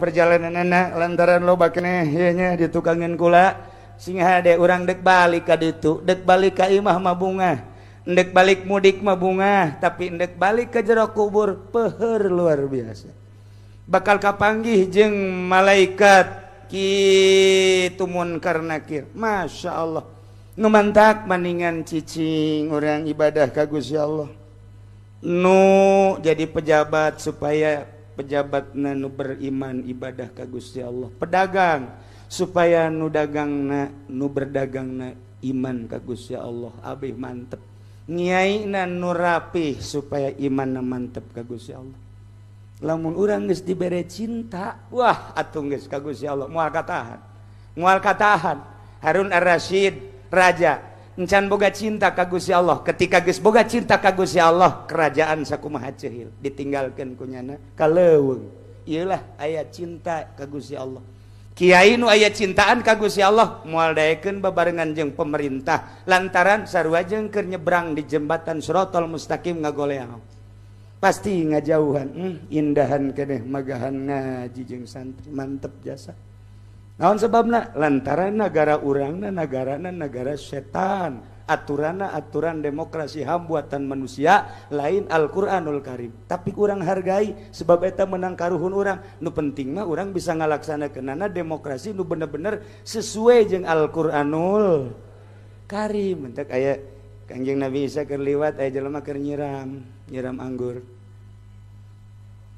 perjalanan anak lantaran loba keneh ieu nya ditukangin kula sing hade urang dek balik ka ditu dek balik ka imah mah bunga dek balik mudik mah bunga tapi dek balik ke jero kubur peuheur luar biasa bakal kapanggih jeung malaikat kitu munkar nakir Masya Allah numantak maningan cicing orang ibadah ka Gusti Allah nu jadi pejabat supaya pejabatna nu beriman ibadah ka Gusti Allah pedagang supaya nu dagangna nu berdagangna iman ka Gusti Allah abih mantep nyaina nu rapih supaya imanna mantep ka Gusti Allah lamun urang geus dibere cinta wah atuh geus ka Gusti Allah moal katahan Harun Ar-Rasyid raja encan boga cinta ka Gusti Allah ketika geus boga cinta ka Gusti Allah kerajaan sakumaha ceuhil ditinggalkeun ku nyana kaleuweung ieu lah aya cinta ka Gusti Allah kiai nu aya cintaan ka Gusti Allah moal daekeun babarengan jeung pemerintah lantaran sarua jeung keur nyebrang di jembatan Shiratal Mustaqim ngagoleang pasti ngajauhan indahan keneh magahan ngaji jeung santri mantep jasa naon sebabna lantaran negara urangna negarana negara setan aturanna aturan demokrasi HAM buatan manusia lain Al-Qur'anul Karim tapi urang hargai sebab eta menang karuhun urang nu penting mah urang bisa ngalaksanakeunana demokrasi nu bener-bener sesuai jeung Al-Qur'anul Karim entek aya Kangjeng Nabi Isa keur liwat aya jelema keur nyiram anggur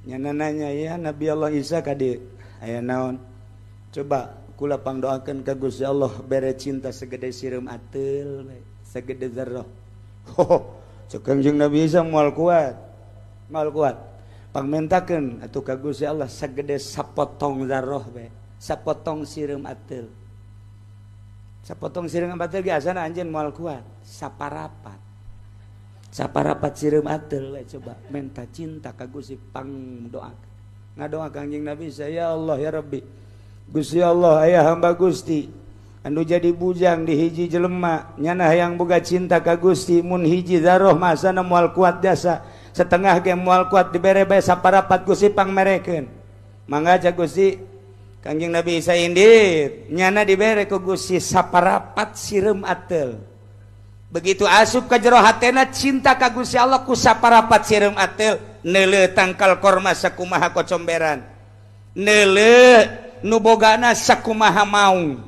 nyana nanya ya Nabi Allah Isa ka dieu aya naon coba kula pangdoakeun ka Gusti Allah bere cinta segede sireum ateul segede zarrah cek Kangjeng Nabi Isa moal kuat pangmentakeun atuh ka Gusti Allah segede sapotong zarrah bae sapotong sireum ateul ge asana anjeun moal kuat saparapat sireum ateul we coba menta cinta ka Gusti pangdoakeun ngadoa Kangjeng Nabi Isa ya Allah ya Rabbi Gusti Allah aya hamba Gusti anu jadi bujang di hiji jelema nyana hayang boga cinta ka Gusti mun hiji zaroh masana moal kuat jasa setengah ge moal kuat dibere bae saparapat Gusti pangmerekeun mangga cak Gusti Kangjeng Nabi Isa indit nyana dibere ku Gusti saparapat sireum ateul begitu asup ka jero hatena cinta ka Gusti Allah ku saparapat sireum ateul neuleuh tangkal korma sakumaha kocomberan neuleuh nu bogana sakumaha maung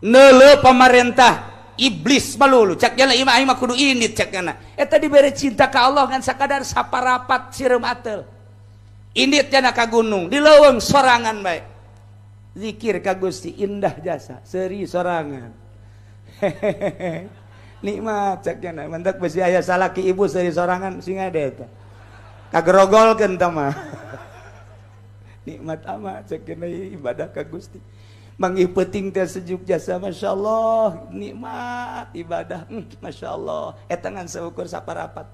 neuleuh pamarentah iblis balulu cak jana imah mah kudu init cak jana eta dibere cinta ka Allah ngan sakadar saparapat sireum ateul init jana ka gunung di leuweung sorangan bae zikir ka Gusti indah jasa seuri sorangan nikmat cak jana mentek besi aya salaki ibu seuri sorangan singade eta kagerogolkeun tah mah nikmat amat cekena ibadah ka Gusti mangih peuting teh sejuk jasa Masya Allah nikmat ibadah Masya Allah eta ngan seukur saparapat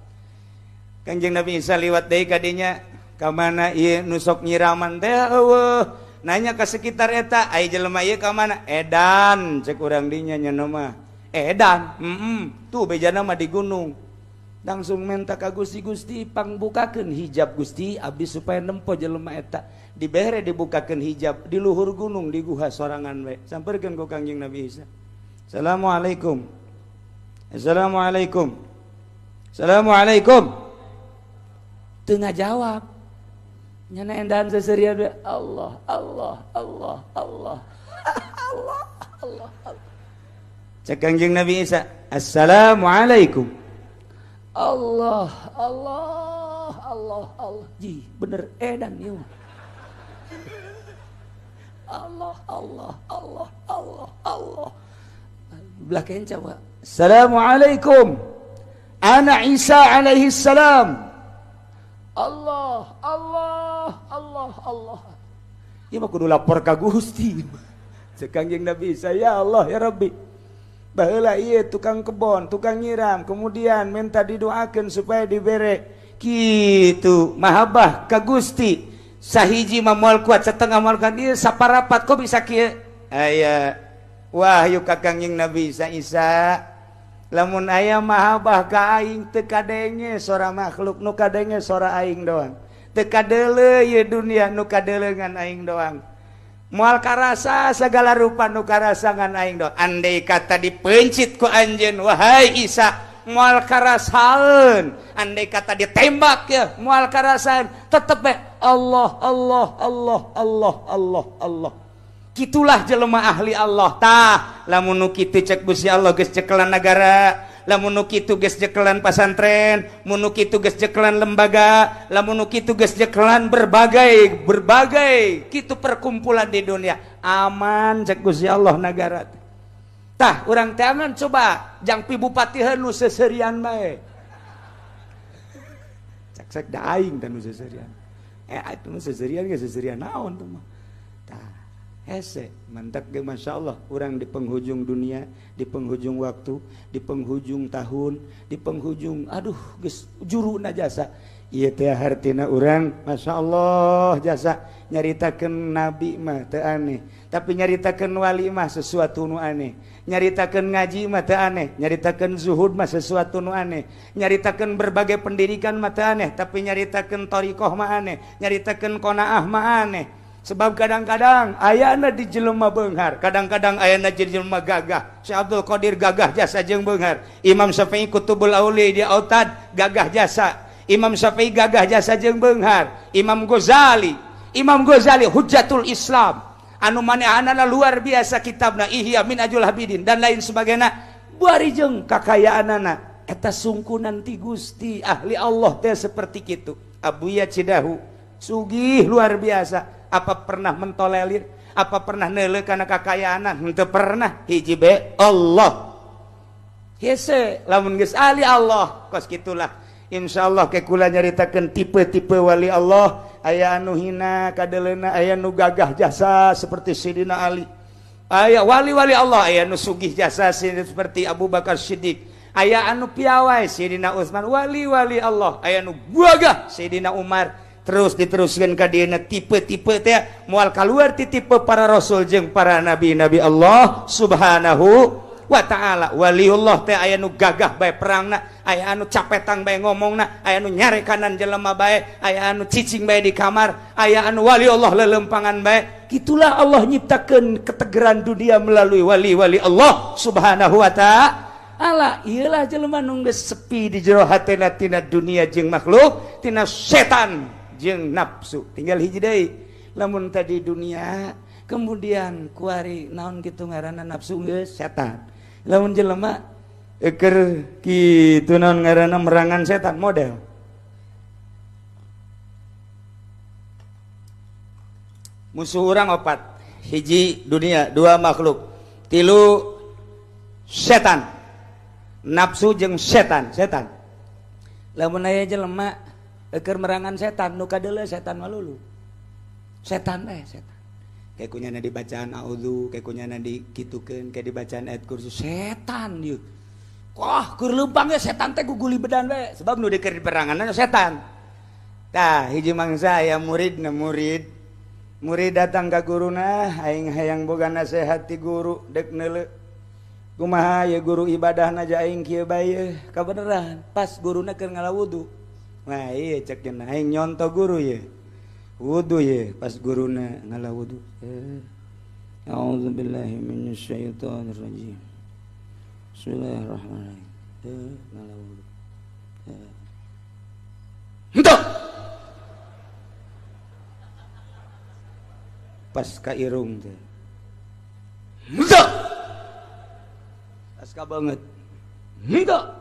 Kangjeng Nabi Isa liwat deui ka dinya ka mana ieu nu sok nyiraman teh eueuh nanya ka sekitar eta aya jelema ieu ka mana edan cek urang dinya nya mah edan tuh bejana mah di gunung langsung menta ka Gusti pangbukakeun hijab Gusti abdi supaya nempo jelema eta dibere dibukakeun hijab di luhur gunung di guha sorangan we sampeurkeun ku Kangjeng Nabi Isa Assalamualaikum teu ngajawab nyana endahan seserian we Allah cek Kangjeng Nabi Isa Assalamualaikum Allah ji bener edan ieu Allah belakang coba Assalamualaikum ana Isa alaihi salam Allah ieu mah kudu lapor ka Gusti cek Kangjeng Nabi Isa ya Allah ya Rabbi baheula ieu tukang kebon tukang nyiram kemudian minta didoakeun supaya dibere kitu mahabbah ka Gusti sahiji mah moal kuat setengah moal kuat ieu saparapat kok bisa kieu aya wahyu ka Kangjeng Nabi Isa lamun aya mahabbah ka aing teu kadenge sora makhluk nu kadenge sora aing doang teu kadeuleu ye dunia nu kadeuleu ngan aing doang. Moal karasa segala rupa nu karasa ngan aing doang. Andai kata dipencit ku anjeun wahai Isa, moal karasaeun. Andai kata ditembak ya moal karasaeun, tetep we Allah Allah Allah Allah Allah Allah. Kitulah jelema ahli Allah tah. Lamun nu kitu cek Gusti Allah geus cekelan negara, lamun nu kitu geus cekelan pasantren, mun nu kitu geus cekelan lembaga, lamun nu kitu geus cekelan berbagai kitu perkumpulan di dunia. Aman cek Gusti Allah negara. Tah urang teh aman coba jang pi bupati nu seserian bae. Cek da aing teh nu seserian. Itu nu seserian ge seserian naon tuh mah. Hese mantap ge masyaallah urang di penghujung dunia, di penghujung waktu, di penghujung tahun, di penghujung aduh geus juruna jasa. Ieu teh hartina urang masyaallah jasa nyaritakeun nabi mah teu aneh, tapi nyaritakeun wali mah sesuatu nu aneh. Nyaritakeun ngaji mah teu aneh, nyaritakeun zuhud mah sesuatu nu aneh. Nyaritakeun berbagai pendidikan mah teu aneh, tapi nyaritakeun thariqah mah aneh, nyaritakeun qanaah mah aneh. Sebab kadang-kadang ayana di jelema beunghar, kadang-kadang ayana di jelema gagah. Syekh Abdul Qadir gagah jasa jeung beunghar. Imam Syafi'i Kutubul Auli di Autad gagah jasa. Imam Syafi'i gagah jasa jeung beunghar. Imam Ghazali Hujjatul Islam. Anu manehanana luar biasa kitabna Ihya Minhajul Habidin dan lain sebagainya. Bari jeung kakayaanana eta sungkunan ti Gusti ahli Allah teh seperti kitu. Abuya Cidahu sugih luar biasa. Apa pernah mentolelir? Apa pernah neuleuh kana kakayaanan? Henteu pernah. Hiji be Allah. Hese lamun geus ahli Allah kos kitulah. Insyaallah ke kula nyaritakeun tipe-tipe wali Allah. Aya anu hina kadeleuna, aya nu gagah jasa seperti Sayyidina Ali. Aya wali-wali Allah, aya nu sugih jasa seperti Abu Bakar Siddiq. Aya anu piawai Sayyidina Utsman, wali-wali Allah. Aya nu gagah Sayyidina Umar. Terus diteruskan ka dieuna tipe-tipe teh moal kaluar ti tipe para rasul jeung para nabi-nabi Allah Subhanahu wa taala. Waliullah teh aya nu gagah bae perangna, aya anu capetang bae ngomongna, aya anu nyare kanan jelema bae, aya anu cicing bae di kamar, aya anu waliullah lelempangan bae. Kitulah Allah nyiptakeun ketegeran dunia melalui wali-wali Allah Subhanahu wa taala. Iyalah jelema nu geus sepi di jero hatena tina dunia jeung makhluk, tina setan jeung nafsu. Tinggal hiji deui, lamun tadi dunia kemudian kuari naon kitu ngaranna nafsu geus setan. Lamun jelema keur kitu naon ngaranna merangan setan model. Musuh urang opat, hiji dunia, dua makhluk, tilu setan. Nafsu jeung setan. Lamun aya jelema keur merangan setan nu kadeuleu setan walulu. Setan. Kayak kunyana dibacaan a'udzu, kayak kunyana dikitukeun, kayak dibacaan ayat kursi setan ieu. Wah, keur leumpang ge setan teh guguli bedan we, sebab nu keur diperanganna setan. Tah, hiji mangsa aya murid datang ka guruna, aing hayang boga nasehat ti guru, dek neuleuh. Kumaha ya guru ibadahna ja aing kieu bae, kabeneran pas guruna keur ngalawudu. Wah iya cek cenah aing nyonto guru ye. Wudu ye pas guruna ngalawudu. A'udzubillahi minasyaitonir rajim. Bismillahirrahmanirrahim. Ngalawudu. Henteu. Pas ka irung teh. Henteu. Pas ka banget. Henteu.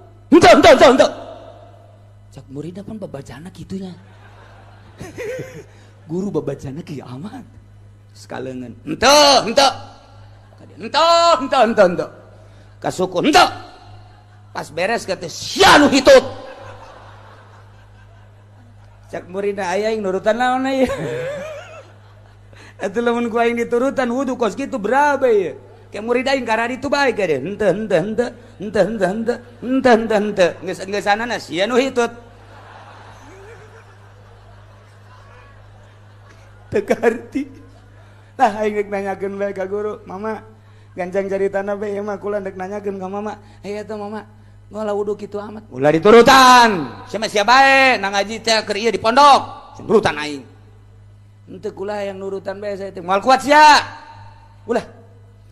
Cak murid pan babacana kitunya. Guru babacana kieu aman. Sekaleungeun. Henteu. Kasuku henteu. Pas beres kata sia nu hitut. Cak muridna aya aing nurutan naon ieu. Atuh lamun ku aing diturutan wudu kos kitu berabe ieu. Kayak murid aing karadi tu bae ka dia. Henteu. Geus sanana sia nu hitut. Teu karti. Tah aing geus nanyakeun bae ka guru, "Mama, ganjang caritana bae ieu mah kula ndek nanyakeun ka Mama." "Aya teh Mama, ngolah wudu kitu amat." Ulah diturutan. Sia bae nang ngaji teh keur ieu di pondok. nurutan aing. Henteu kula yang nurutan bae saya teh moal kuat sia. Ulah.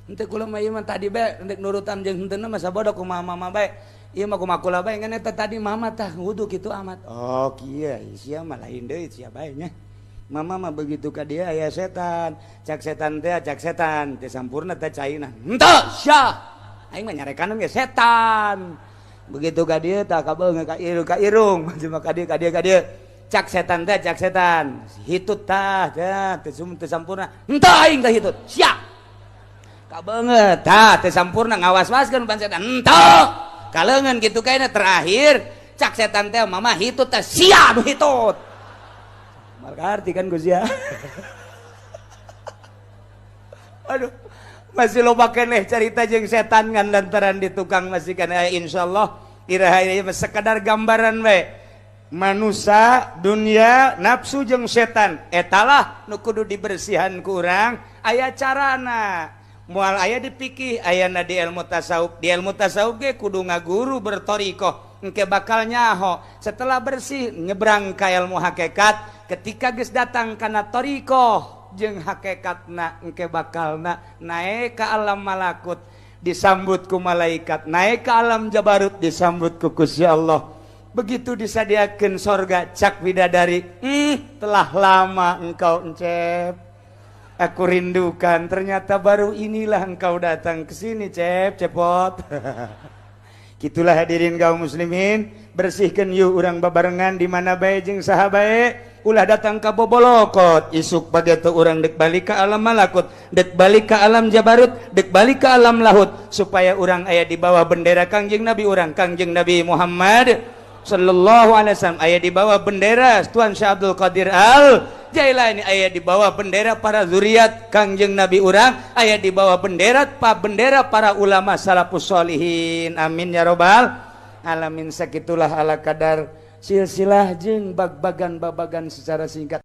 Henteu kula mah ieu mah tadi bae endek nurutan jeung henteu mah sabodo kumaha mama bae. Ieu mah kumaha kula bae ngan eta tadi mama tah wudu kitu amat. Oh kieu sia mah lain deui sia bae nya. Mama mah begitu ka dia aya setan. Cak setan teh cak setan teh sampurna teh caina. Henteu sia. Aing mah nyarekan ge setan. Begitu ka dieu tah kabeung ka irung cuma ka dieu cak setan teh cak setan hitut tah teh sampurna henteu aing teh hitut sia kabeungeut tah teh sampurna ngawas-waskeun pan setan henteu kaleungeun kitu kaina terakhir cak setan teh mama hitut teh sia nu hitut marga arti kan Gus ya. Aduh masih loba keneh cerita jeung setan ngan lantaran di tukang masih kana insyaallah iraha ieu sekedar gambaran we manusia dunia nafsu jeung setan etalah nu kudu dibersihan ku urang aya carana moal aya dipikih ayana di ilmu tasawuf ge kudu ngaguru bertorikoh engke bakal nyaho setelah bersih nyebrang ka ilmu hakikat ketika geus datang kana torikoh jeung hakikatna engke bakalna naik ke alam malakut disambut ku malaikat naik ke alam jabarut disambut ku Gusti Allah begitu disadiakeun sorga cak bidadari telah lama engkau encep aku rindukan ternyata baru inilah engkau datang ke sini cepot. Gitulah hadirin kaum muslimin bersihkeun yuk urang babarengan di mana bae jeung saha bae ulah datang ka bobolokot isuk pagi teu urang dek balik ka alam malakut dek balik ka alam jabarut dek balik ka alam lahut supaya urang aya di bawah bendera Kangjeng Nabi urang Kangjeng Nabi Muhammad sallallahu alaihi wasallam aya di bawah bendera Tuan Syekh Abdul Qadir Al Jailani aya di bawah bendera para zuriat Kangjeng Nabi urang aya di bawah bendera para ulama salafus sholihin amin ya robbal alamin sakitulah ala kadar silsilah jeung babagan secara singkat